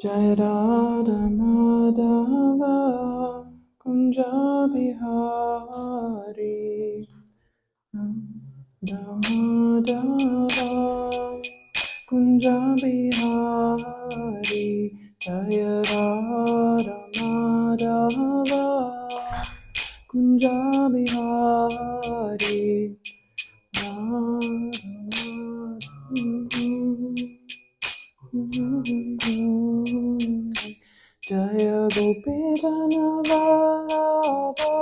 Jai Radha Madhava Kunja Bihari Madhava Kunja Bihari Jai Radha Madhava Kunja Bihari Jaya Gopi Janavallabha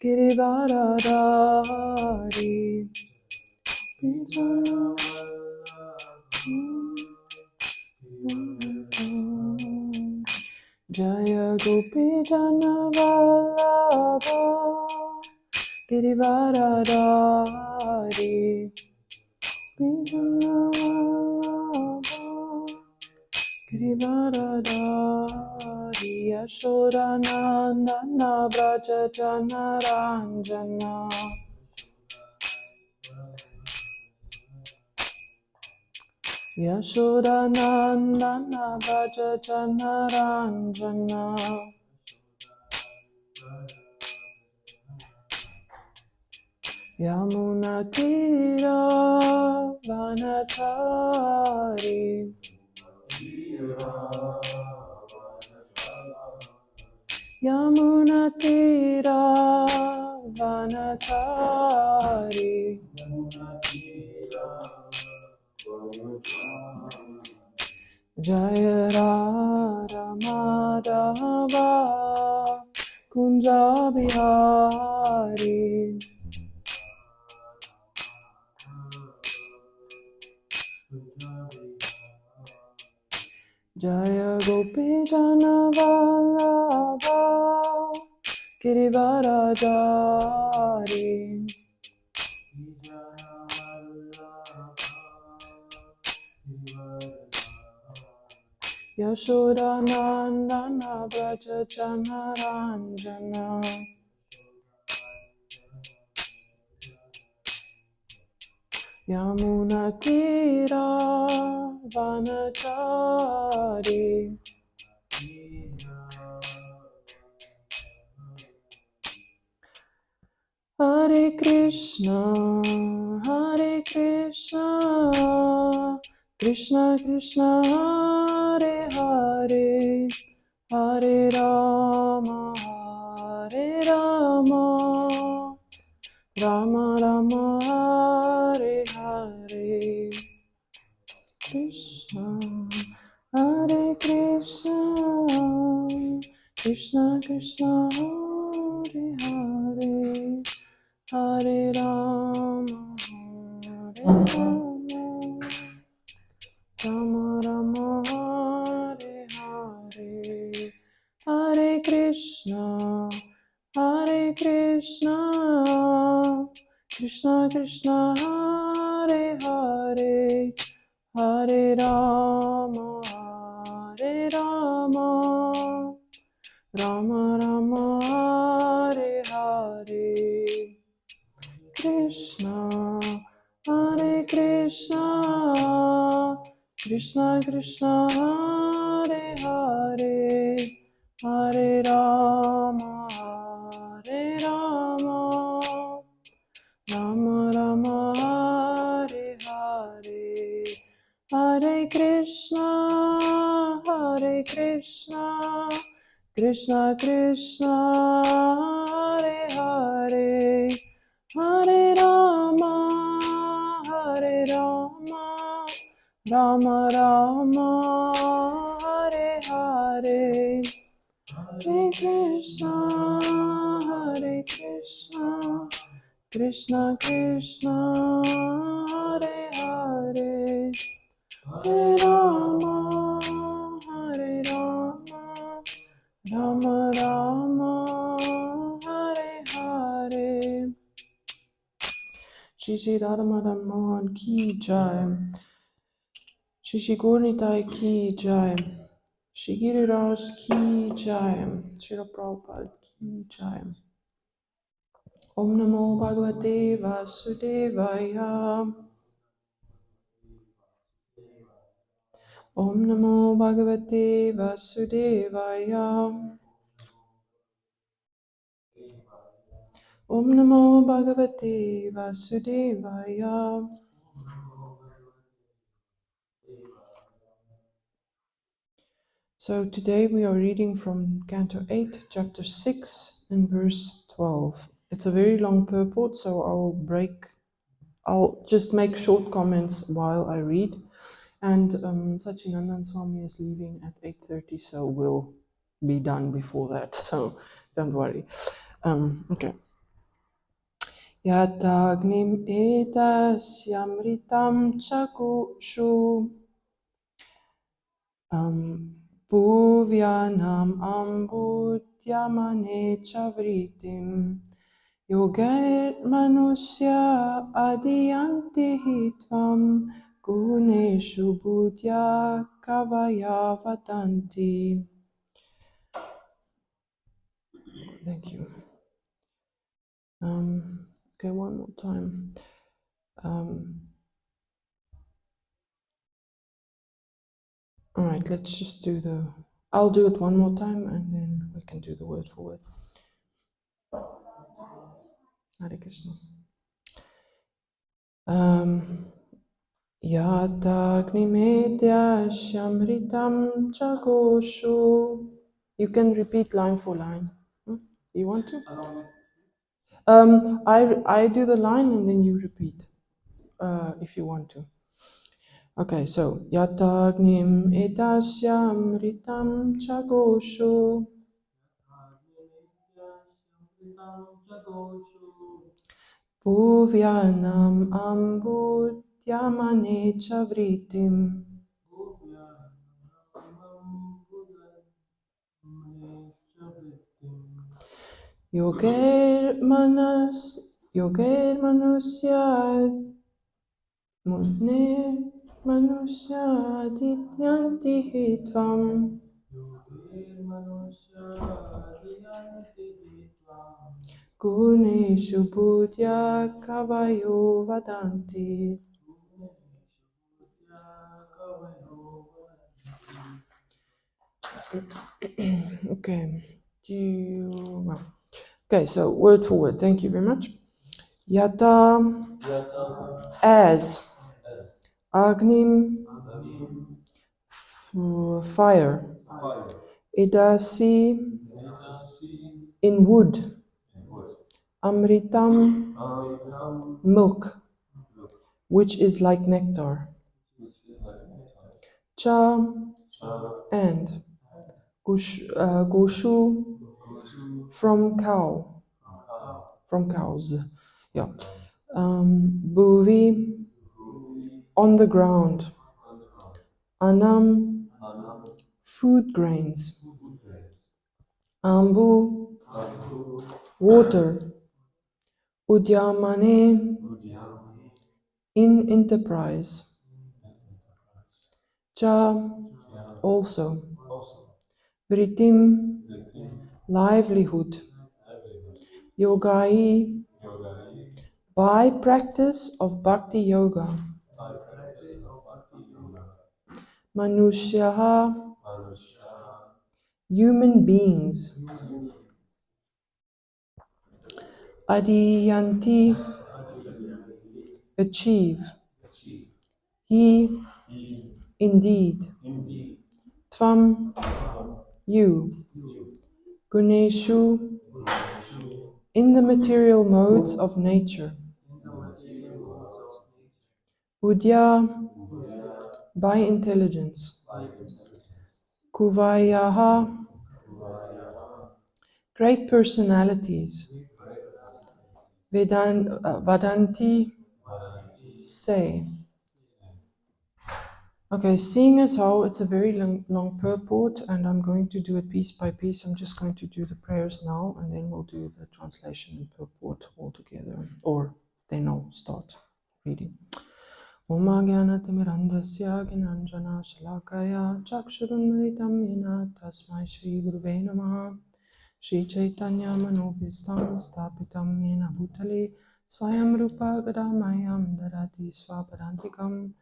Girivaradari Jaya Gopi Janavallabha Girivaradari Girivaradari Yashodanandana Vraja Janaranjana Yashodanandana Vraja Janaranjana Yamuna Tira Vanatari Yamuna Tira Vanatari Jaya Radha Madhava Kunja Bihari Jaya Gopi Janavallabha Girivaradari Yashodanandana Vraja Janaranjana Yamuna Tira Vanachari Hare Krishna Krishna Krishna Hare Hare Hare Rama Rama Rama Hare Hare Krishna Hare Krishna Krishna Krishna Hare Hare Hare Rama Rama Rama Hare Hare Hare Krishna Krishna Krishna Hare Hare Hare Rama Rama Rama Hare Hare Krishna Krishna Krishna Hare Hare Hare Rama Rama Rama Hare Hare Hare Krishna Krishna Krishna Hare Hare Hare Rama Rama Rama Hare Hare Hare Krishna Krishna Krishna Hare Hare Hare Rama Rama Rama Hare Hare Shri Shri Radha Madan Mohan Ki Jai Shri Shri Gurnitai Ki Jai Shri Giriraj Ki Jai Srila Prabhupada Ki Jai Om Namo Bhagavate Vasudevaya Om Namo Bhagavate Vasudevaya. Om Namo Bhagavate Vasudevaya. So today we are reading from Canto 8, Chapter 6, and verse 12. It's a very long purport, so I'll just make short comments while I read. And Sachinandan Swami is leaving at 8:30, so we'll be done before that, so don't worry. Okay. Yatagnim etasyamritam chakushu Bhuvyanam ambutyamane chavritim Yogair manusya adiyanti hitvam Guneshu buddhya kavaya vatanti. Thank you. Okay, one more time. All right, let's just I'll do it one more time and then we can do the word for word. Hare Krishna. Yatagnimedya shamritam chakoshu. You can repeat line for line. You want to? I do the line and then you repeat, if you want to. Okay, so Yatagnim edasyam ritam chagoshu Bhuvyanam ambudyamane chavritim Yoger manusya Mune manusya dityanti hitvam Guneshu buddhya kavayo vadanti. Okay. Okay, so word for word. Thank you very much. Yata, as. Agnim, fire. Idasi, in wood. Amritam, milk, which is like nectar. Cha, and. Goshu, from cows. Yeah. Bhuvi, on the ground. Anam, food grains. Ambu, water. Udyamane, in enterprise. Cha, also. Vritim, livelihood. Yogai, by practice of bhakti yoga. Manushyaha, human beings. Adiyanti, achieve. He, indeed. Tvam, you. Guneshu, in the material modes of nature. Buddhya, by intelligence. Kuvayaha, great personalities. Vadanti, say. Okay, seeing as how it's a very long purport and I'm going to do it piece by piece, I'm just going to do the prayers now and then we'll do the translation and purport all together, or then I'll start reading. Om Agyanatimirandasya Gnanjana Shalakaya Chakshurunmritam Yena Tasmai Shri Guruve Namaha Shri Chaitanya Manobhistam Stapitam Yena Bhutale Swayam Rupa Gadamayam Dadati Swapadantikam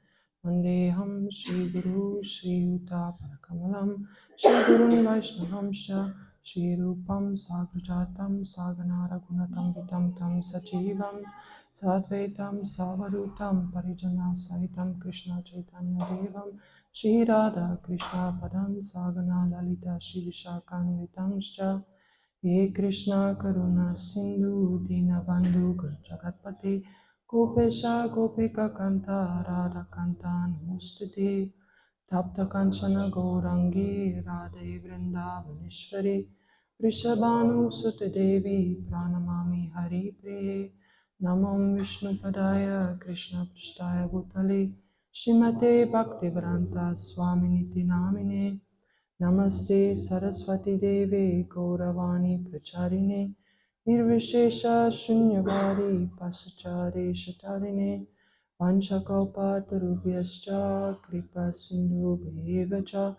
Vandeham Shri Guru Shri Yuta Parakamalam Shri Gurun Vaishnavamsha Shri Rupam Sagrajatam Saganara Gunatam Vitam Tam Sachivam Sadvaitam Savarutam Parijana Sahitam Krishna Chaitanya Devam Shri Radha Krishna Padam Sagana Lalita Shri Vishakan Vitangscha Ye Krishna Karuna Sindhu Dinabandhu Jagatpate Gopesha Gopika Kanta Radha Kanta Namaste Tapta Kanchana Gaurangi Radhe Vrindavaneshwari Vrishabhanu Sute Devi Pranamami Hari Priye Namam Vishnu Padaya Krishna Prasthaya Bhutale Shrimate Bhaktivedanta Swaminiti Namine Namaste Saraswati Deve Gauravani Pracharine Nirvishesha Shunyavadi Pasachare Shatarine Vanchakalpa Tarubhyascha Kripa Sindhu Bhevacha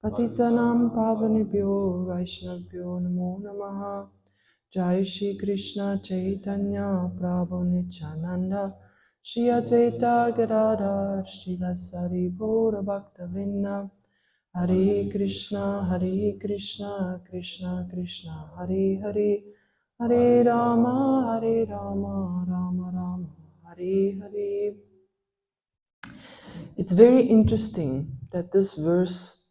Patitanam Pavanibhyo Vaishnavbhyo Namo Namaha Jai Shri Krishna Chaitanya Prabhu Nityananda Shri Advaita Gadadhar Srivasari Gaura Bhakta Vrinda Hare Krishna, Krishna Krishna, Hare Hare, Hare Rama, Rama Rama, Hare Hare. It's very interesting that this verse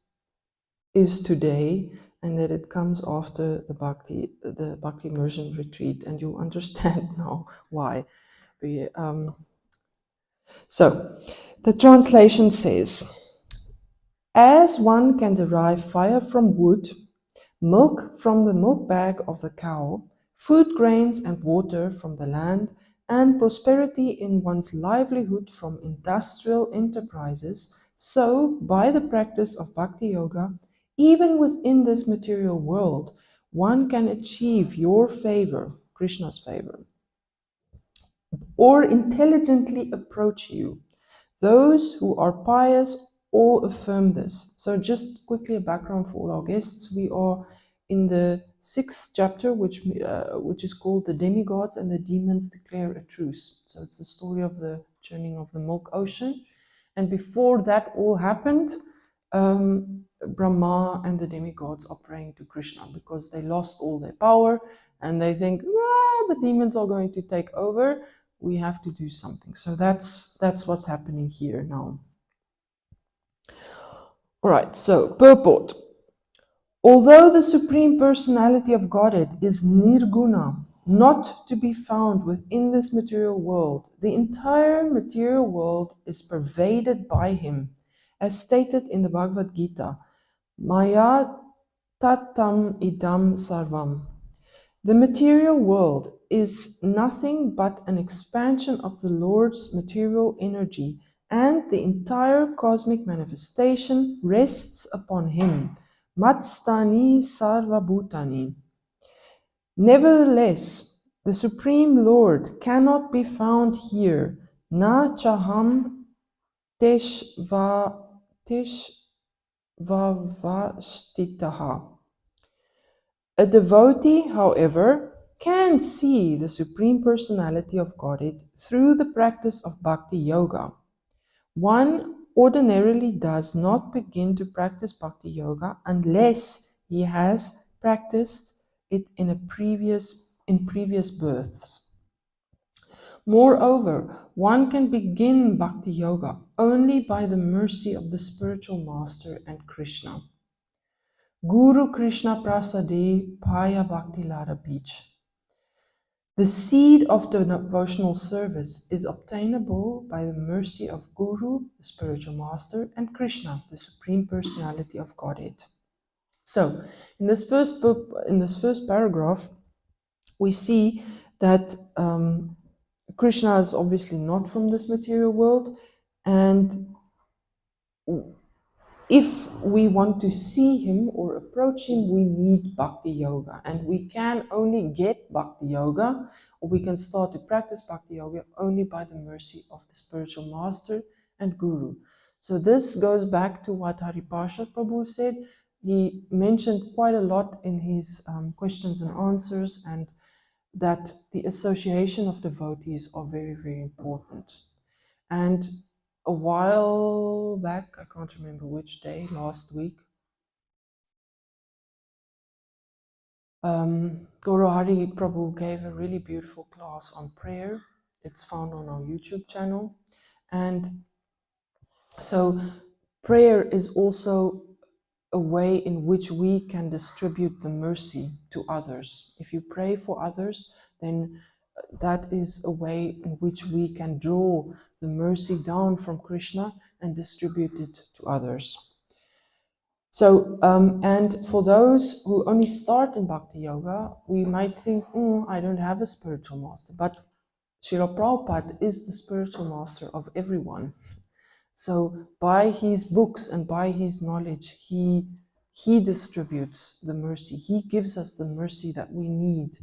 is today and that it comes after the Bhakti Immersion Retreat, and you'll understand now why. So, the translation says, as one can derive fire from wood, milk from the milk bag of the cow, food grains and water from the land, and prosperity in one's livelihood from industrial enterprises, so by the practice of Bhakti Yoga, even within this material world, one can achieve your favor, Krishna's favor, or intelligently approach you. Those who are pious all affirm this. So just quickly a background for all our guests. We are in the 6th chapter, which is called The Demigods and the Demons Declare a Truce. So it's the story of the churning of the milk ocean. And before that all happened, Brahma and the demigods are praying to Krishna because they lost all their power and they think, the demons are going to take over. We have to do something. So that's what's happening here now. All right, so purport. Although the Supreme Personality of Godhead is nirguna, not to be found within this material world, the entire material world is pervaded by him, as stated in the Bhagavad Gita, Maya tatam idam sarvam. The material world is nothing but an expansion of the Lord's material energy, and the entire cosmic manifestation rests upon him. Matstani sarva bhutani. Nevertheless, the Supreme Lord cannot be found here. Na chaham teshvavastitaha. A devotee, however, can see the Supreme Personality of Godhead through the practice of Bhakti Yoga. One ordinarily does not begin to practice Bhakti Yoga unless he has practiced it in previous births. Moreover, one can begin Bhakti Yoga only by the mercy of the spiritual master and Krishna. Guru Krishna Prasade Paya Bhakti Lara Beach. The seed of the devotional service is obtainable by the mercy of Guru, the spiritual master, and Krishna, the Supreme Personality of Godhead. So, in this first paragraph, we see that Krishna is obviously not from this material world, and if we want to see him or approach him, we need Bhakti Yoga. And we can only get Bhakti Yoga, or we can start to practice Bhakti Yoga only by the mercy of the spiritual master and Guru. So this goes back to what Hariparsha Prabhu said. He mentioned quite a lot in his questions and answers, and that the association of devotees are very, very important. And a while back, I can't remember which day, last week, Guru Hari Prabhu gave a really beautiful class on prayer. It's found on our YouTube channel. And so prayer is also a way in which we can distribute the mercy to others. If you pray for others, then that is a way in which we can draw the mercy down from Krishna and distribute it to others. So, and for those who only start in Bhakti Yoga, we might think, I don't have a spiritual master. But Srila Prabhupada is the spiritual master of everyone. So by his books and by his knowledge, he distributes the mercy. He gives us the mercy that we need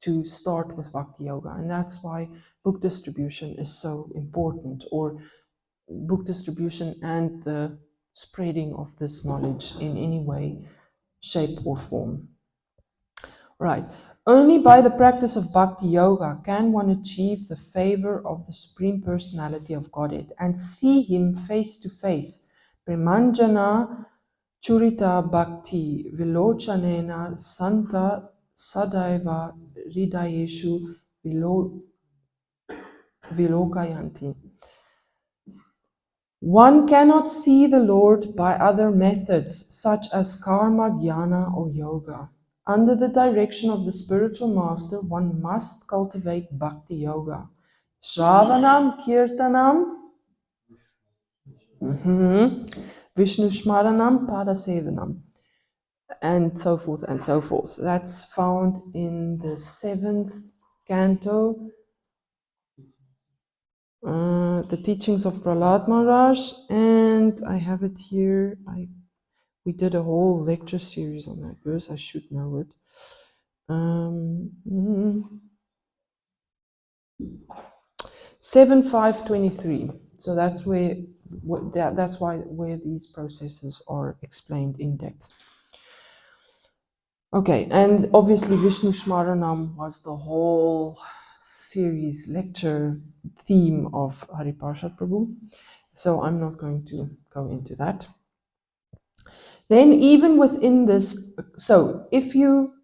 to start with Bhakti Yoga. And that's why book distribution is so important, or book distribution and the spreading of this knowledge in any way, shape or form. Right. Only by the practice of Bhakti Yoga can one achieve the favor of the Supreme Personality of Godhead and see Him face to face. Premanjana Churita Bhakti Vilochanena Santa Sadaiva Hridayeshu Vilokayanti. One cannot see the Lord by other methods, such as karma, jnana, or yoga. Under the direction of the spiritual master, one must cultivate Bhakti Yoga. Shravanam, Kirtanam, Vishnu Smaranam, Padasevanam, and so forth and so forth. That's found in the 7th canto, the teachings of Prahlad Maharaj, and I have it here. We did a whole lecture series on that verse. I should know it. 7.5.23. So that's where these processes are explained in depth. Okay, and obviously Vishnu Smaranam was the whole series lecture theme of Hariparshad Prabhu. So I'm not going to go into that. Then even within this, so if you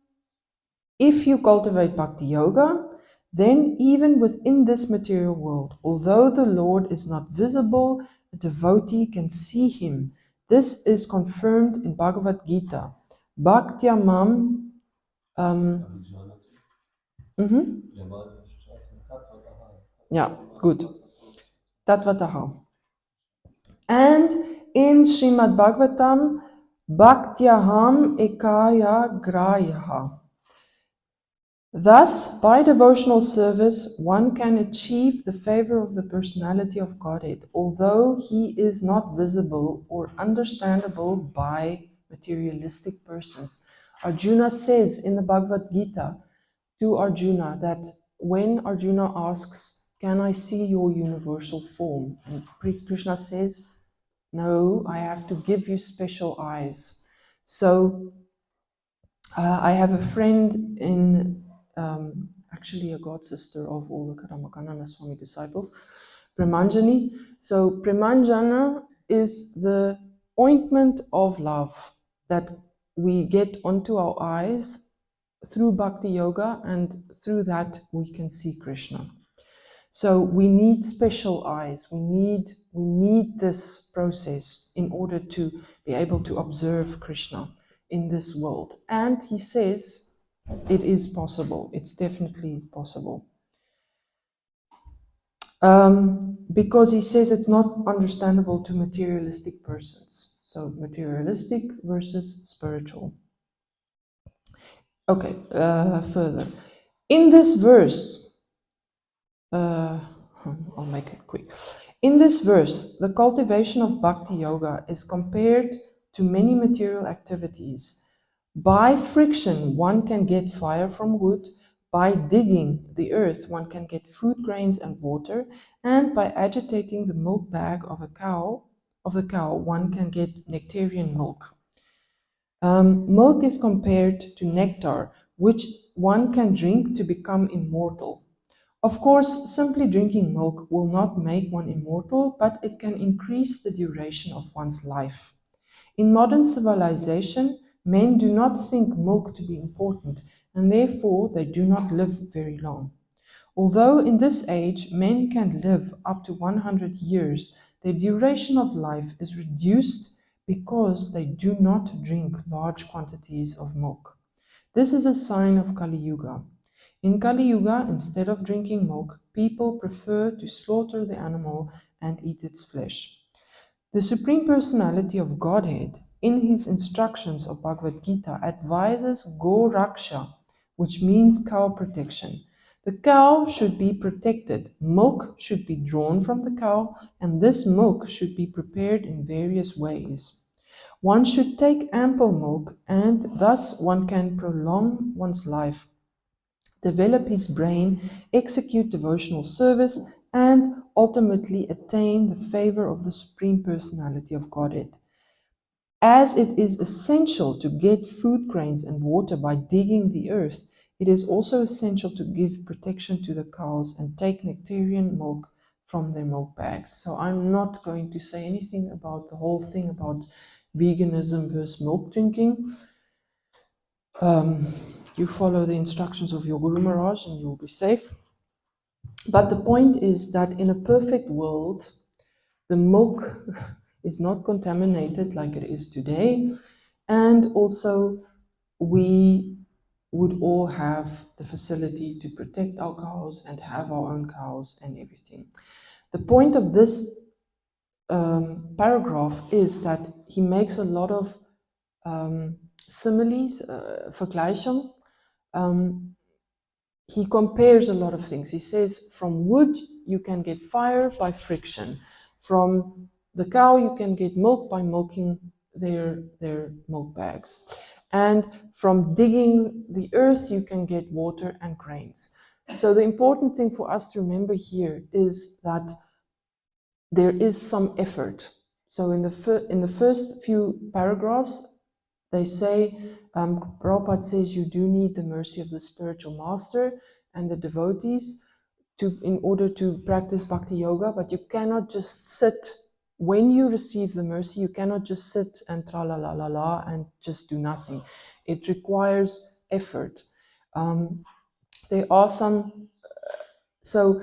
cultivate Bhakti Yoga, then even within this material world, although the Lord is not visible, a devotee can see Him. This is confirmed in Bhagavad Gita. Bhaktyamam. Yeah, good. Tatvataha. And in Srimad Bhagavatam, Bhaktyaham ekaya grayaha. Thus, by devotional service, one can achieve the favor of the personality of Godhead, although He is not visible or understandable by materialistic persons. Arjuna says in the Bhagavad Gita to Arjuna that when Arjuna asks, "Can I see your universal form?" and Krishna says, "No, I have to give you special eyes." So I have a friend in actually a god sister of all the Karamakanana Swami disciples, Premanjani. So Premanjana is the ointment of love that we get onto our eyes through Bhakti Yoga, and through that we can see Krishna. So we need special eyes. We need this process in order to be able to observe Krishna in this world. And he says it is possible. It's definitely possible. Because he says it's not understandable to materialistic persons. So materialistic versus spiritual. Okay, further. In this verse, I'll make it quick. In this verse, the cultivation of Bhakti Yoga is compared to many material activities. By friction, one can get fire from wood. By digging the earth, one can get food grains and water. And by agitating the milk bag of the cow, one can get nectarian milk. Milk is compared to nectar, which one can drink to become immortal. Of course, simply drinking milk will not make one immortal, but it can increase the duration of one's life. In modern civilization, men do not think milk to be important, and therefore they do not live very long. Although in this age men can live up to 100 years, their duration of life is reduced because they do not drink large quantities of milk. This is a sign of Kali Yuga. In Kali Yuga, instead of drinking milk, people prefer to slaughter the animal and eat its flesh. The Supreme Personality of Godhead, in his instructions of Bhagavad Gita, advises Go Raksha, which means cow protection. The cow should be protected. Milk should be drawn from the cow, and this milk should be prepared in various ways. One should take ample milk, and thus one can prolong one's life, develop his brain, execute devotional service, and ultimately attain the favor of the Supreme Personality of Godhead. As it is essential to get food grains and water by digging the earth, it is also essential to give protection to the cows and take nectarian milk from their milk bags. So I'm not going to say anything about the whole thing about veganism versus milk drinking. You follow the instructions of your Guru Maharaj and you'll be safe. But the point is that in a perfect world, the milk is not contaminated like it is today, and also we would all have the facility to protect our cows and have our own cows and everything. The point of this paragraph is that he makes a lot of similes, vergleichen. He compares a lot of things. He says from wood you can get fire by friction. From the cow you can get milk by milking their milk bags. And from digging the earth you can get water and grains. So the important thing for us to remember here is that there is some effort. So in the first few paragraphs, they say, Prabhupada says you do need the mercy of the spiritual master and the devotees in order to practice bhakti yoga, but you cannot just sit. When you receive the mercy, you cannot just sit and tra-la-la-la-la and just do nothing. It requires effort. There are some... So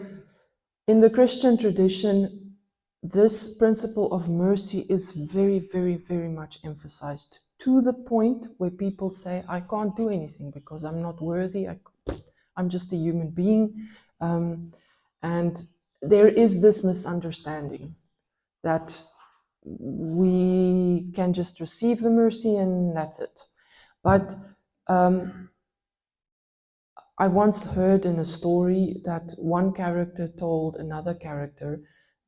in the Christian tradition, this principle of mercy is very, very, very much emphasized, to the point where people say, I can't do anything because I'm not worthy, I'm just a human being. And there is this misunderstanding that we can just receive the mercy and that's it. But I once heard in a story that one character told another character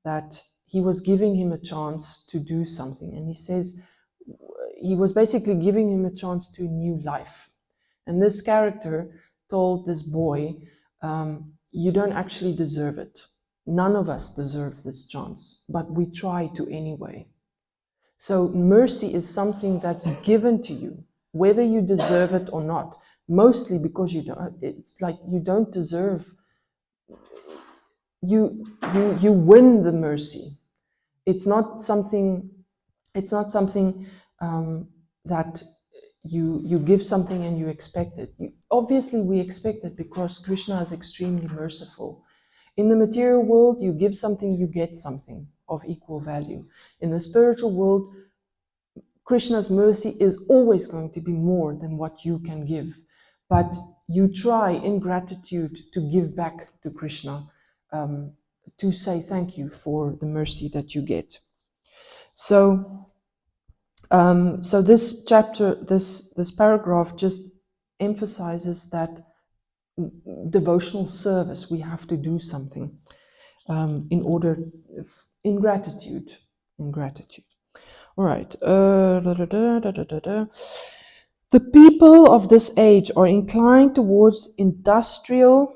that he was giving him a chance to do something. And he says he was basically giving him a chance to a new life. And this character told this boy, you don't actually deserve it. None of us deserve this chance, but we try to anyway. So mercy is something that's given to you, whether you deserve it or not. Mostly because you don't. It's like you don't deserve. You win the mercy. It's not something. It's not something that you give something and you expect it. Obviously, we expect it because Krishna is extremely merciful. In the material world, you give something, you get something of equal value. In the spiritual world, Krishna's mercy is always going to be more than what you can give. But you try in gratitude to give back to Krishna, to say thank you for the mercy that you get. So this chapter, this paragraph just emphasizes that devotional service, we have to do something in order, in gratitude. All right. The people of this age are inclined towards industrial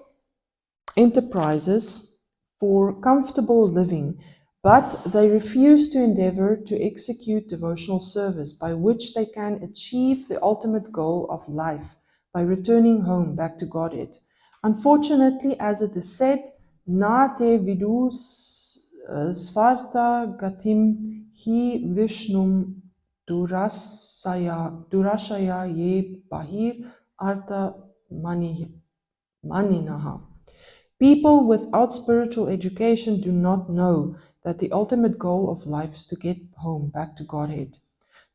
enterprises for comfortable living, but they refuse to endeavor to execute devotional service by which they can achieve the ultimate goal of life by returning home back to Godhead. Unfortunately, as it is said, Na te vidus svarta gatim hi vishnum durashaya ye bahir arta maninaha. People without spiritual education do not know that the ultimate goal of life is to get home, back to Godhead.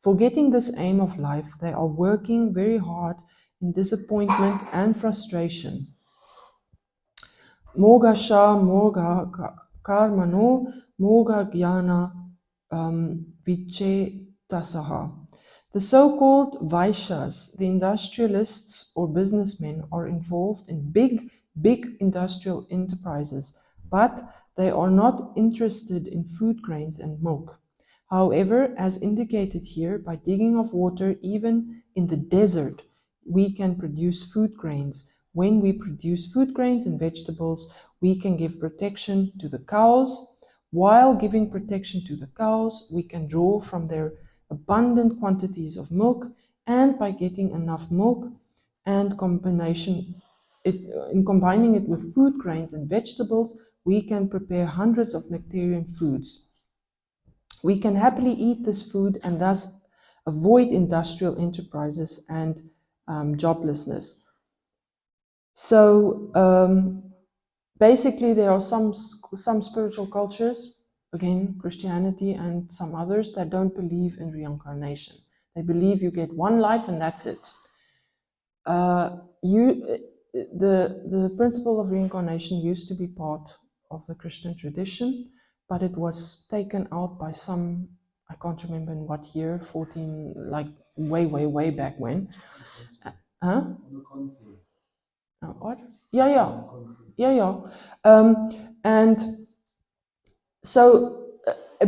Forgetting this aim of life, they are working very hard in disappointment and frustration. Moga sha moga karmano moga jnana vichetasaha. The so-called Vaishyas, the industrialists or businessmen, are involved in big industrial enterprises, but they are not interested in food grains and milk. However, as indicated here, by digging of water, even in the desert, we can produce food grains. When we produce food grains and vegetables, we can give protection to the cows. While giving protection to the cows, we can draw from their abundant quantities of milk, and by getting enough milk and combining it with food grains and vegetables, we can prepare hundreds of nectarian foods. We can happily eat this food and thus avoid industrial enterprises and joblessness. So basically, there are some spiritual cultures, again, Christianity and some others, that don't believe in reincarnation. They believe you get one life and that's it. The principle of reincarnation used to be part of the Christian tradition, but it was taken out by some, I can't remember in what year, 14, like way back when. Huh? What? Yeah. And so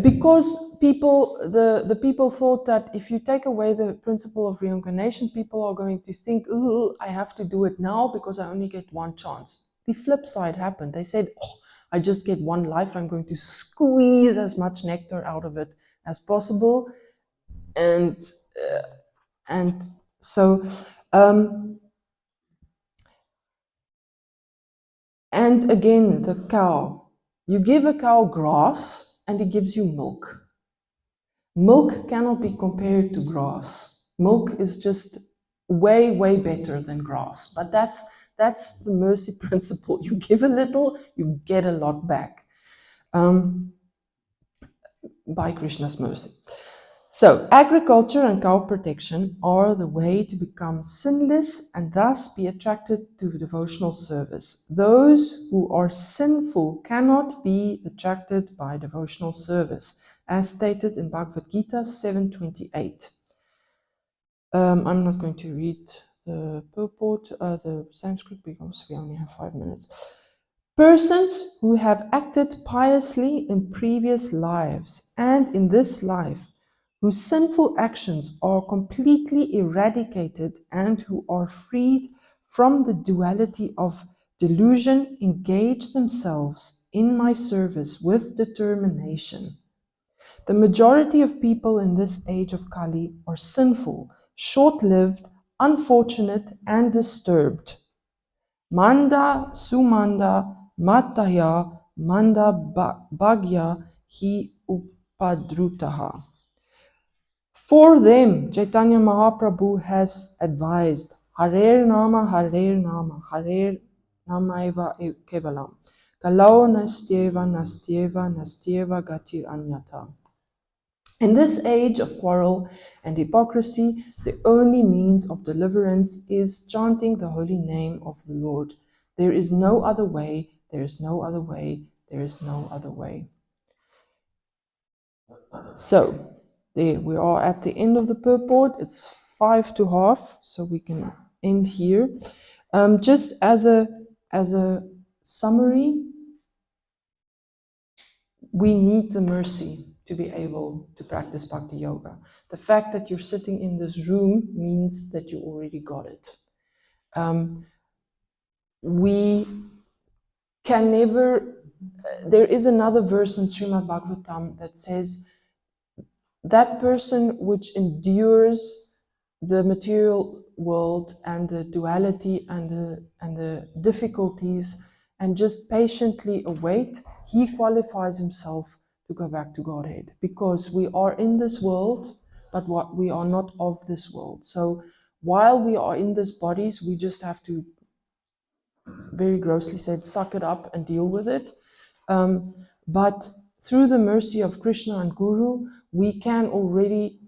because the people thought that if you take away the principle of reincarnation, people are going to think, oh, I have to do it now because I only get one chance. The flip side happened. They said, oh, I just get one life. I'm going to squeeze as much nectar out of it as possible. And so and again, the cow. You give a cow grass and it gives you milk. Milk cannot be compared to grass. Milk is just way better than grass. But that's the mercy principle. You give a little, you get a lot back by Krishna's mercy. So, agriculture and cow protection are the way to become sinless and thus be attracted to devotional service. Those who are sinful cannot be attracted by devotional service, as stated in Bhagavad Gita 7:28. I'm not going to read the purport, the Sanskrit, because we only have 5 minutes. Persons who have acted piously in previous lives and in this life, whose sinful actions are completely eradicated and who are freed from the duality of delusion, engage themselves in my service with determination. The majority of people in this age of Kali are sinful, short-lived, unfortunate, and disturbed. Manda sumanda mataya manda bhagya hi upadrutaha. For them, Chaitanya Mahaprabhu has advised, Harer Nama, Harer Namaiva Kevalam, Kalau Nastyeva, Gatir Anyata. In this age of quarrel and hypocrisy, the only means of deliverance is chanting the holy name of the Lord. There is no other way, there is no other way, there is no other way. So, there we are at the end of the purport. It's 5 to half, so we can end here. Just as a summary, we need the mercy to be able to practice Bhakti Yoga. The fact that you're sitting in this room means that you already got it. We can never... there is another verse in Srimad Bhagavatam that says, that person which endures the material world and the duality and the difficulties and just patiently await, he qualifies himself to go back to Godhead, because we are in this world, but what we are not of this world. So while we are in these bodies, we just have to, very grossly said, suck it up and deal with it. But through the mercy of Krishna and Guru, we can already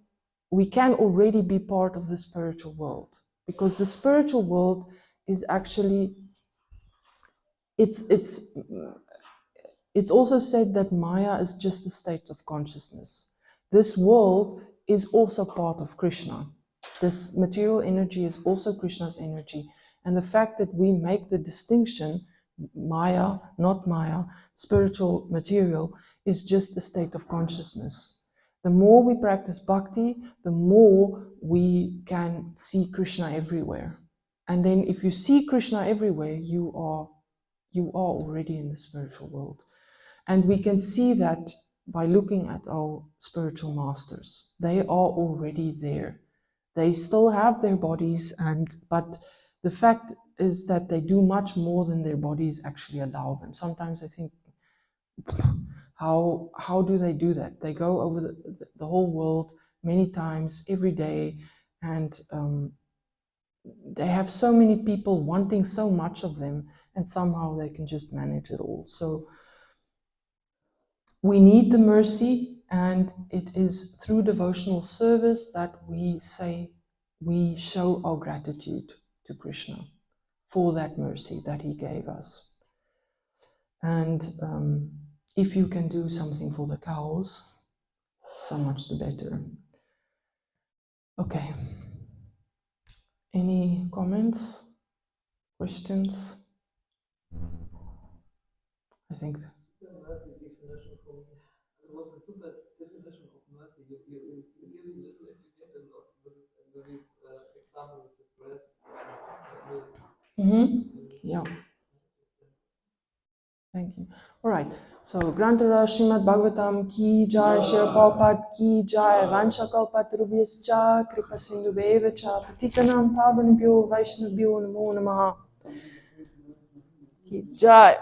be part of the spiritual world, because the spiritual world is actually, it's also said that Maya is just a state of consciousness. This world is also part of Krishna. This material energy is also Krishna's energy. And the fact that we make the distinction, Maya, not Maya, spiritual, material, is just a state of consciousness. The more we practice bhakti, the more we can see Krishna everywhere. And then if you see Krishna everywhere, you are already in the spiritual world. And we can see that by looking at our spiritual masters. They are already there. They still have their bodies, but the fact is that they do much more than their bodies actually allow them. Sometimes I think, how do they do that? They go over the whole world many times every day, and they have so many people wanting so much of them, and somehow they can just manage it all. So we need the mercy, and it is through devotional service that we show our gratitude to Krishna for that mercy that he gave us. And if you can do something for the cows, so much the better. Okay. Any comments? Questions? I think. Mercy definition for me. It was a super definition of mercy. You give a little and you get a lot. With this example with the press. Yeah. Thank you. All right. So, Grantara Srimad Bhagavatam ki jai, Srila Prabhupada ki jai, Vanshakalpatarubhyascha, Kripa Sindhubevacha, Patitanam Pavanebhyo Vaishnavbhyo Namo Namaha ki jai.